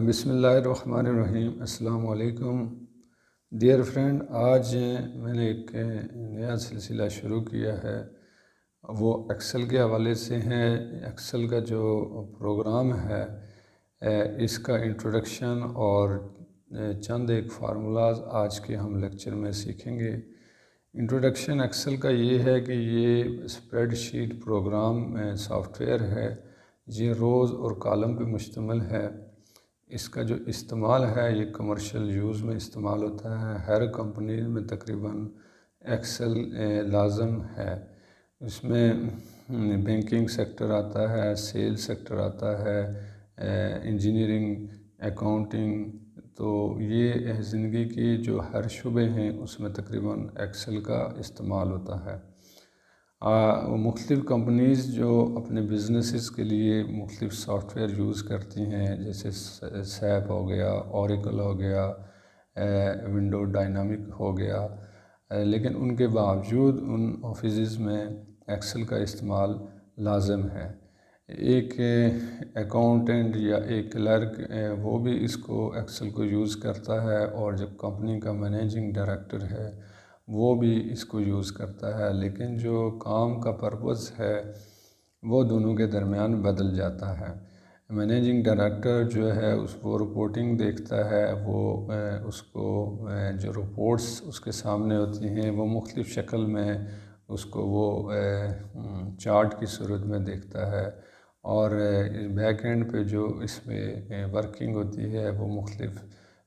बिस्मिल्लाहिर्रहमानिर्रहीम। अस्सलाम वालेकुम डियर फ्रेंड, आज मैंने एक नया सिलसिला शुरू किया है, वो एक्सेल के हवाले से है। एक्सेल का जो प्रोग्राम है इसका इंट्रोडक्शन और चंद एक फार्मूलाज आज के हम लेक्चर में सीखेंगे। इंट्रोडक्शन एक्सेल का ये है कि ये स्प्रेडशीट प्रोग्राम सॉफ्टवेयर है, ये रोज़ और कॉलम पे मुश्तमिल है। इसका जो इस्तेमाल है ये कमर्शियल यूज़ में इस्तेमाल होता है। हर कंपनी में तकरीबन एक्सेल लाजम है। इसमें बैंकिंग सेक्टर आता है, सेल सेक्टर आता है, इंजीनियरिंग, अकाउंटिंग, तो ये ज़िंदगी की जो हर शुबे हैं उसमें तकरीबन एक्सेल का इस्तेमाल होता है। मुख्तलिफ़ कंपनीज़ जो अपने बिज़नेसेस के लिए मुख्तलिफ़ सॉफ्टवेयर यूज़ करती हैं, जैसे सैप हो गया, ओरेकल हो गया, विंडो डायनामिक हो गया, लेकिन उनके बावजूद उन ऑफिस में एक्सेल का इस्तेमाल लाजम है। एक अकाउंटेंट या एक क्लर्क वो भी इसको एक्सेल को यूज़ करता है, और जब कंपनी का मैनेजिंग डायरेक्टर है वो भी इसको यूज़ करता है, लेकिन जो काम का पर्पस है वो दोनों के दरमियान बदल जाता है। मैनेजिंग डायरेक्टर जो है उसको रिपोर्टिंग देखता है, वो उसको जो रिपोर्ट्स उसके सामने होती हैं वो मुख्तलिफ़ शक्ल में उसको वो चार्ट की सूरत में देखता है, और बैक एंड पे जो इसमें वर्किंग होती है वो मुख्तलिफ़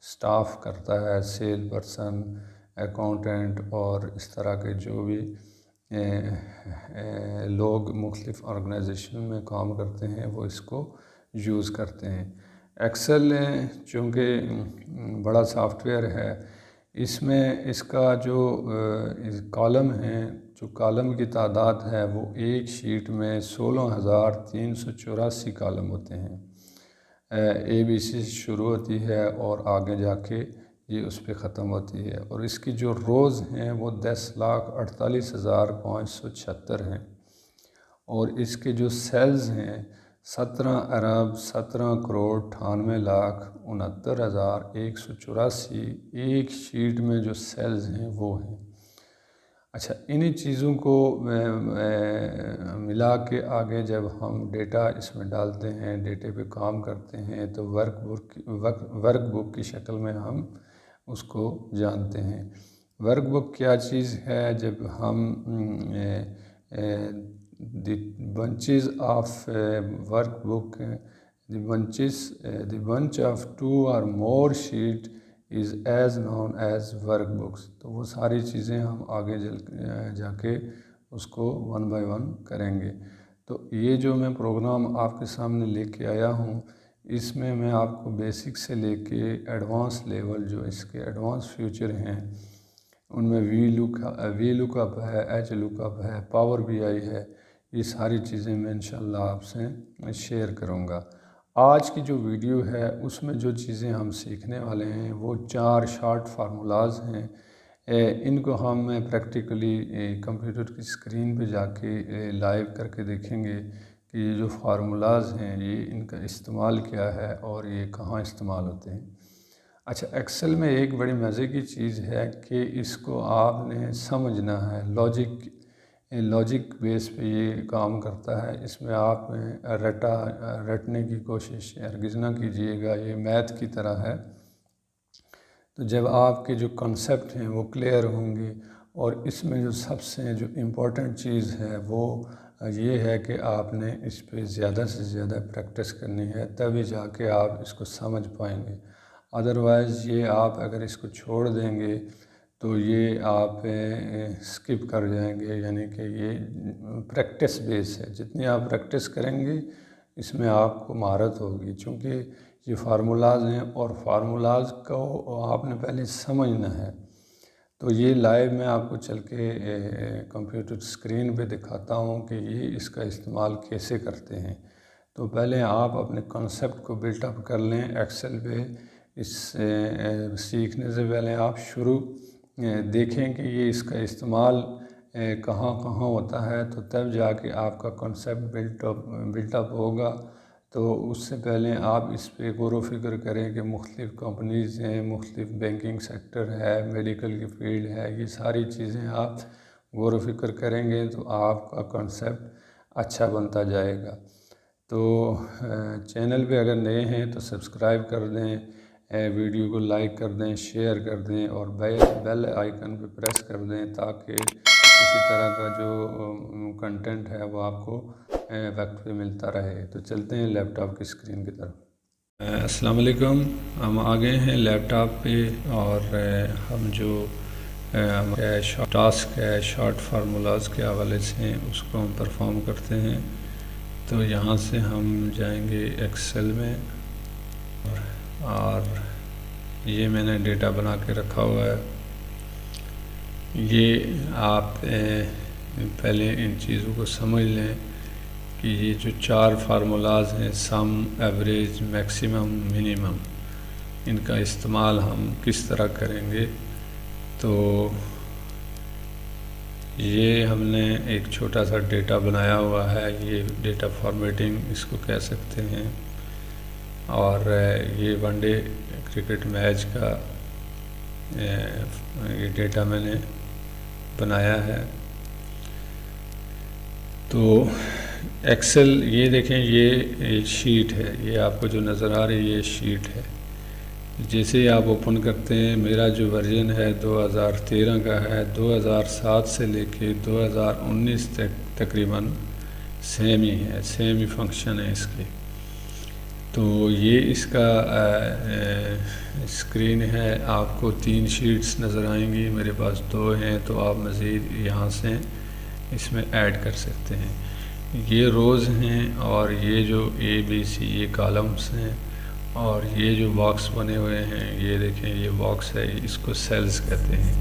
स्टाफ करता है, सेल पर्सन, अकाउंटेंट और इस तरह के जो भी लोग मुख्तलिफ़ ऑर्गेनाइजेशन में काम करते हैं वो इसको यूज़ करते हैं। एक्सेल चूँकि बड़ा सॉफ्टवेयर है, इसमें इसका जो कॉलम है, जो कॉलम की तादाद है वो एक शीट में 16,384 कॉलम होते हैं। ABC से शुरू होती है और आगे जाके ये उस पर ख़त्म होती है, और इसकी जो रोज़ हैं वो 10,48,576 हैं, और इसके जो सेल्स हैं 17,17,98,69,184 एक शीट में जो सेल्स हैं वो हैं। अच्छा, इन्हीं चीज़ों को मिला के आगे जब हम डेटा इसमें डालते हैं, डेटे पे काम करते हैं, तो वर्कबुक की शक्ल में हम उसको जानते हैं। वर्कबुक क्या चीज़ है? जब हम the bunches of workbook, the bunch of 2 or more sheet is as known as workbooks। तो वो सारी चीज़ें हम आगे जाके उसको वन बाय वन करेंगे। तो ये जो मैं प्रोग्राम आपके सामने लेके आया हूँ, इसमें मैं आपको बेसिक से लेके एडवांस लेवल, जो इसके एडवांस फ्यूचर हैं उनमें वी लुकअप है, एच लुकअप है, पावर BI है, ये सारी चीज़ें मैं इंशाल्लाह आपसे शेयर करूँगा। आज की जो वीडियो है उसमें जो चीज़ें हम सीखने वाले हैं वो 4 शॉर्ट फार्मूलाज हैं। इनको हम प्रैक्टिकली कंप्यूटर की स्क्रीन पे जाके लाइव करके देखेंगे कि ये जो फार्मूलाज हैं ये इनका इस्तेमाल क्या है और ये कहाँ इस्तेमाल होते हैं। अच्छा, एक्सेल में एक बड़ी मज़े की चीज़ है कि इसको आपने समझना है, लॉजिक बेस पे ये काम करता है। इसमें आप रटने की कोशिश हरगिज़ ना कीजिएगा, ये मैथ की तरह है। तो जब आपके जो कॉन्सेप्ट हैं वो क्लियर होंगे, और इसमें जो सबसे जो इम्पोर्टेंट चीज़ है वो ये है कि आपने इस पे ज़्यादा से ज़्यादा प्रैक्टिस करनी है, तभी जाके आप इसको समझ पाएंगे। अदरवाइज़ ये आप अगर इसको छोड़ देंगे तो ये आप स्किप कर जाएंगे, यानी कि ये प्रैक्टिस बेस है। जितनी आप प्रैक्टिस करेंगे इसमें आपको महारत होगी, चूँकि ये फार्मूलाज हैं और फार्मूलाज को आपने पहले समझना है। तो ये लाइव मैं आपको चल के कंप्यूटर स्क्रीन पे दिखाता हूँ कि ये इसका इस्तेमाल कैसे करते हैं। तो पहले आप अपने कॉन्सेप्ट को बिल्टअप कर लें एक्सेल पे। इस सीखने से पहले आप शुरू देखें कि ये इसका इस्तेमाल कहाँ कहाँ होता है, तो तब जाके आपका कॉन्सेप्ट बिल्टअप होगा। तो उससे पहले आप इस पे गौर व फिक्र करें कि मुख्तलिफ़ कंपनीज़ हैं, मुख्तलिफ़ बैंकिंग सेक्टर है, मेडिकल की फील्ड है, ये सारी चीज़ें आप गौर व फिक्र करेंगे तो आपका कॉन्सेप्ट अच्छा बनता जाएगा। तो चैनल पे अगर नए हैं तो सब्सक्राइब कर दें, वीडियो को लाइक कर दें, शेयर कर दें और बेल आइकन पे प्रेस कर दें ताकि इसी तरह का जो कंटेंट है वो आपको वक्त पे मिलता रहे। तो चलते हैं लैपटॉप की स्क्रीन की तरफ। अस्सलाम वालेकुम, हम आ गए हैं लैपटॉप पे और हम जो टास्क है शॉर्ट फार्मूलाज के हवाले से उसको हम परफॉर्म करते हैं। तो यहाँ से हम जाएंगे एक्सेल में और ये मैंने डेटा बना के रखा हुआ है। ये आप पहले इन चीज़ों को समझ लें कि ये जो 4 फार्मूलाज हैं, सम, एवरेज, मैक्सिमम, मिनिमम, इनका इस्तेमाल हम किस तरह करेंगे। तो ये हमने एक छोटा सा डेटा बनाया हुआ है, ये डेटा फॉर्मेटिंग इसको कह सकते हैं। और ये वनडे क्रिकेट मैच का ये डेटा मैंने बनाया है। तो एक्सेल, ये देखें, ये शीट है, ये आपको जो नज़र आ रही है ये शीट है। जैसे ही आप ओपन करते हैं, मेरा जो वर्जन है 2013 का है, 2007 से लेके 2019 तक तकरीबन सेम ही है, सेम ही फंक्शन है इसके। तो ये इसका स्क्रीन है, आपको 3 शीट्स नज़र आएंगी, मेरे पास 2 हैं, तो आप मज़ीद यहाँ से इसमें ऐड कर सकते हैं। ये रोज़ हैं और ये जो ABC ये कॉलम्स हैं और ये जो बॉक्स बने हुए हैं, ये देखें, ये बॉक्स है, इसको सेल्स कहते हैं।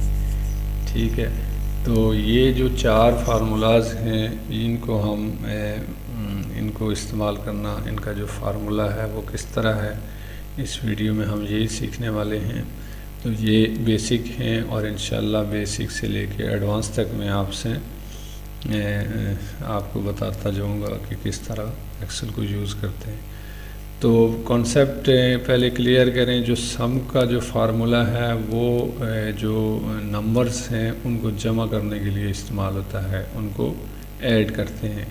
ठीक है, तो ये जो 4 फार्मूलाज हैं इनको हम इनको इस्तेमाल करना, इनका जो फार्मूला है वो किस तरह है, इस वीडियो में हम यही सीखने वाले हैं। तो ये बेसिक हैं और इंशाल्लाह बेसिक से लेके एडवांस तक मैं आपसे आपको बताता जाऊंगा कि किस तरह एक्सेल को यूज़ करते हैं। तो कॉन्सेप्ट पहले क्लियर करें। जो सम का जो फार्मूला है वो जो नंबर्स हैं उनको जमा करने के लिए इस्तेमाल होता है, उनको ऐड करते हैं।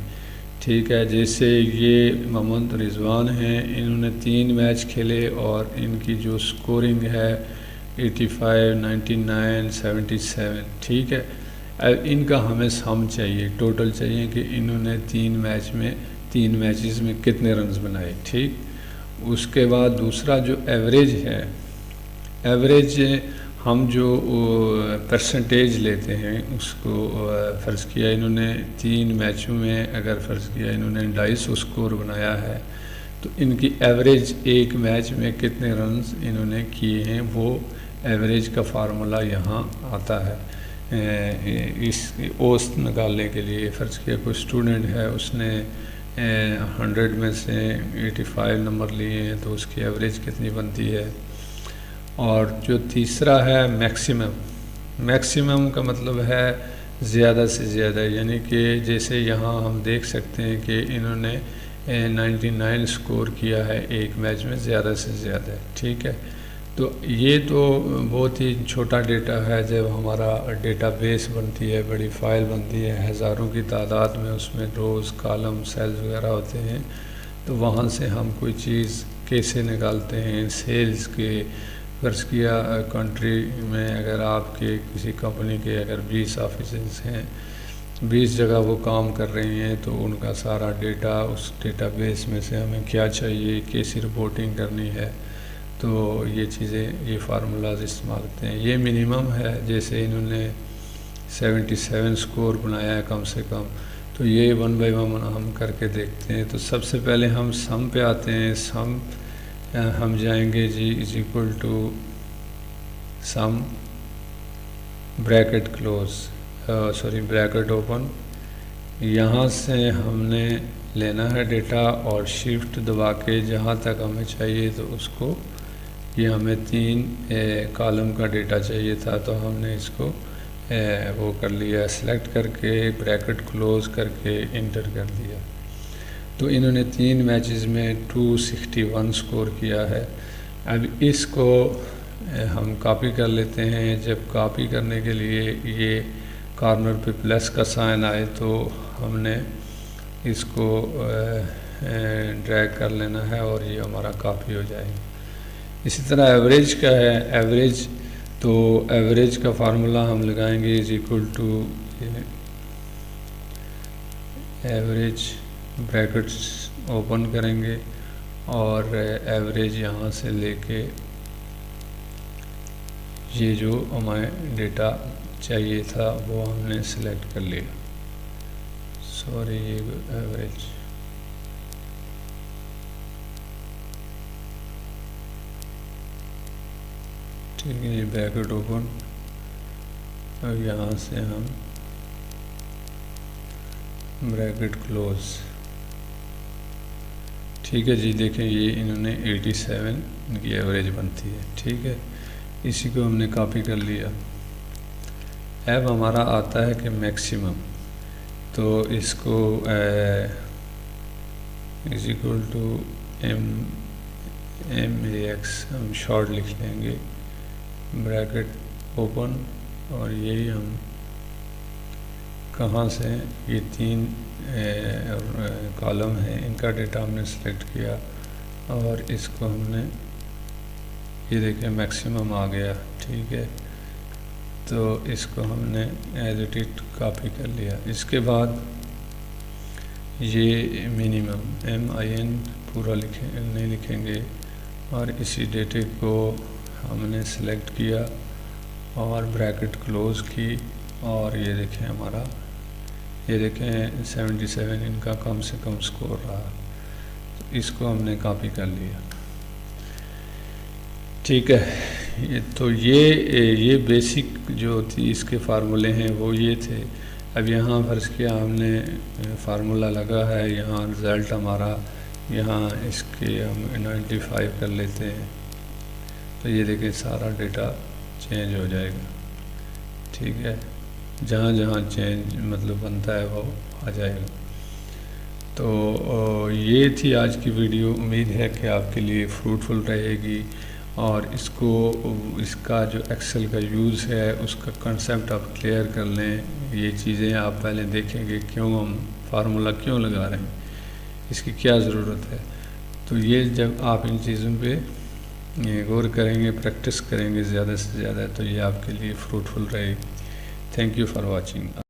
ठीक है, जैसे ये मोहम्मद रिजवान हैं, इन्होंने 3 मैच खेले और इनकी जो स्कोरिंग है 85, 99, 77। ठीक है, अब इनका हमें सम चाहिए, टोटल चाहिए कि इन्होंने 3 मैचेस में कितने रन्स बनाए। ठीक, उसके बाद दूसरा जो एवरेज है, एवरेज हम जो परसेंटेज लेते हैं उसको फ़र्ज़ किया इन्होंने 3 मैचों में, अगर फ़र्ज़ किया इन्होंने 250 स्कोर बनाया है, तो इनकी एवरेज एक मैच में कितने रन्स इन्होंने किए हैं, वो एवरेज का फार्मूला यहाँ आता है। इस औसत निकालने के लिए फ़र्ज़ किया कोई स्टूडेंट है, उसने 100 में से 85 नंबर लिए हैं, तो उसकी एवरेज कितनी बनती है। और जो तीसरा है मैक्सिमम, मैक्सिमम का मतलब है ज़्यादा से ज़्यादा, यानी कि जैसे यहाँ हम देख सकते हैं कि इन्होंने 99 स्कोर किया है एक मैच में, ज़्यादा से ज़्यादा। ठीक है, तो ये तो बहुत ही छोटा डेटा है। जब हमारा डेटाबेस बनती है, बड़ी फ़ाइल बनती है, हज़ारों की तादाद में उसमें रोज़, कॉलम, सेल्स वगैरह होते हैं, तो वहाँ से हम कोई चीज़ कैसे निकालते हैं। सेल्स के फ़र्ज़ किया कंट्री में अगर आपके किसी कंपनी के अगर 20 ऑफिसेस हैं, 20 जगह वो काम कर रही हैं, तो उनका सारा डेटा उस डेटाबेस में से हमें क्या चाहिए, कैसी रिपोर्टिंग करनी है, तो ये चीज़ें, ये फार्मूलाज इस्तेमाल होते हैं। ये मिनिमम है, जैसे इन्होंने 77 स्कोर बनाया है कम से कम, तो ये 1 बाय 1 हम करके देखते हैं। तो सबसे पहले हम सम पे आते हैं। सम हम जाएंगे G is equal to sum bracket close, sorry bracket open. यहाँ से हमने लेना है डेटा और शिफ्ट दबा के जहाँ तक हमें चाहिए, तो उसको, ये हमें 3 कॉलम का डेटा चाहिए था, तो हमने इसको वो कर लिया, सेलेक्ट करके ब्रैकेट क्लोज करके इंटर कर दिया। तो इन्होंने 3 मैचेस में 261 स्कोर किया है। अब इसको हम कॉपी कर लेते हैं। जब कॉपी करने के लिए ये कॉर्नर पे प्लस का साइन आए तो हमने इसको ड्रैग कर लेना है और ये हमारा कॉपी हो जाएगा। इसी तरह एवरेज का है, एवरेज तो एवरेज का फार्मूला हम लगाएंगे is equal to average, brackets open करेंगे और एवरेज यहाँ से लेके ये जो हमें डेटा चाहिए था वो हमने सेलेक्ट कर लिया। सॉरी, ये एवरेज ठीक है, ये ब्रैकेट ओपन। अब यहाँ से हम ब्रैकेट क्लोज। ठीक है जी, देखें ये इन्होंने 87 इनकी एवरेज बनती है। ठीक है, इसी को हमने कॉपी कर लिया। अब हमारा आता है कि मैक्सिमम, तो इसको इज इक्वल टू MAX हम शॉर्ट लिख लेंगे, ब्रैकेट ओपन। और यही हम कहाँ से ये 3 कॉलम हैं इनका डेटा हमने सेलेक्ट किया और इसको हमने, ये देखें मैक्सिमम आ गया। ठीक है, तो इसको हमने एज इट इज कॉपी कर लिया। इसके बाद ये मिनिमम MIN पूरा नहीं लिखेंगे और इसी डेटे को हमने सेलेक्ट किया और ब्रैकेट क्लोज की और ये देखें हमारा, ये देखें 77 इनका कम से कम स्कोर रहा। तो इसको हमने कॉपी कर लिया। ठीक है, ये बेसिक जो थी इसके फार्मूले हैं वो ये थे। अब यहाँ फर्ज किया हमने फार्मूला लगा है, यहाँ रिज़ल्ट हमारा, यहाँ इसके हम 95 कर लेते हैं तो ये देखें सारा डेटा चेंज हो जाएगा। ठीक है, जहाँ जहाँ चेंज मतलब बनता है वो आ जाएगा। तो ये थी आज की वीडियो। उम्मीद है कि आपके लिए फ्रूटफुल रहेगी और इसका जो एक्सेल का यूज़ है उसका कंसेप्ट आप क्लियर कर लें। ये चीज़ें आप पहले देखेंगे क्यों हम फार्मूला क्यों लगा रहे हैं, इसकी क्या ज़रूरत है। तो ये जब आप इन चीज़ों पे गौर करेंगे, प्रैक्टिस करेंगे ज़्यादा से ज़्यादा, तो ये आपके लिए फ्रूटफुल रहेगी। Thank you for watching.